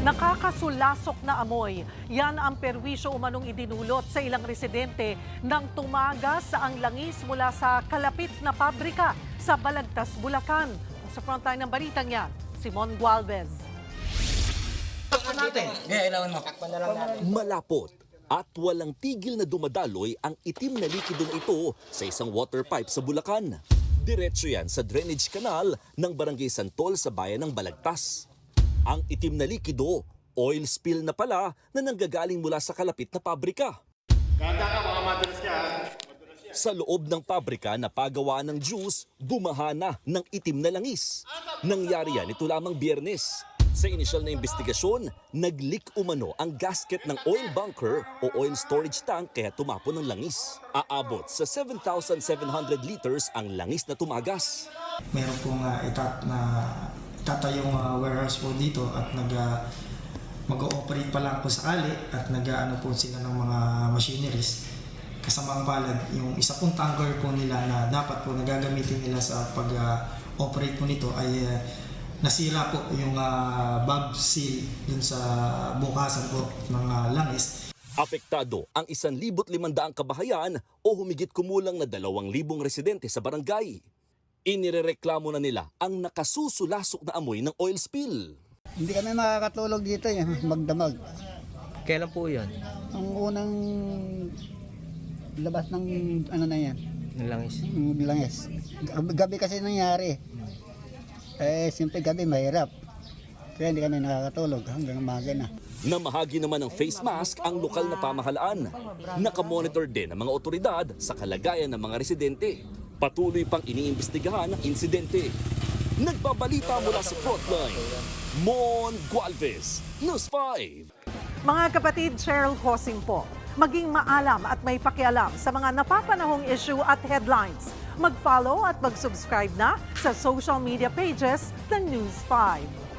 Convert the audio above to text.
Nakakasulasok na amoy. Yan ang perwisyo umanong idinulot sa ilang residente nang tumagas ang langis mula sa kalapit na pabrika sa Balagtas, Bulacan. Sa frontline ng balitang yan, Simon Gualvez. Malapot at walang tigil na dumadaloy ang itim na likidong ito sa isang water pipe sa Bulacan. Diretso yan sa drainage canal ng Barangay Santol sa bayan ng Balagtas. Ang itim na likido, oil spill na pala na nanggagaling mula sa kalapit na pabrika. Ganda ka, mga madalas ka. Sa loob ng pabrika na pagawa ng juice, bumaha na ng itim na langis. Nangyari yan ito lamang Biyernes. Sa inisyal na investigasyon, nag-leak umano ang gasket ng oil bunker o oil storage tank kaya tumapon ng langis. Aabot sa 7,700 liters ang langis na tumagas. Meron pong itatayong warehouse po dito at mag-ooperate pa lang po sakali at nag-ano po sila ng mga machineries. Kasama ang palad, yung isa pong tanker po nila na dapat po nagagamitin nila sa pag-operate po nito ay nasira po yung valve seal dun sa bukasan po ng langis. Apektado ang 1,500 kabahayan o humigit kumulang na 2,000 residente sa barangay. Inirereklamo na nila ang nakasusulasok na amoy ng oil spill. Hindi kami makakatulog dito magdamag. Kailan po yun? Ang unang labas ng ano na yan, Nalangis. langis. Gabi kasi nangyari. Siyempre gabi mahirap. Kaya hindi kami nakakatulog hanggang umaga na. Namahagi naman ng face mask ang lokal na pamahalaan. Nakamonitor din ang mga otoridad sa kalagayan ng mga residente. Patuloy pang iniimbestigahan ang insidente. Nagbabalita mula sa frontline, Mon Gualvez, News 5. Mga kapatid, Cheryl Hosing po. Maging maalam at may pakialam sa mga napapanahong issue at headlines. Mag-follow at mag-subscribe na sa social media pages ng News 5.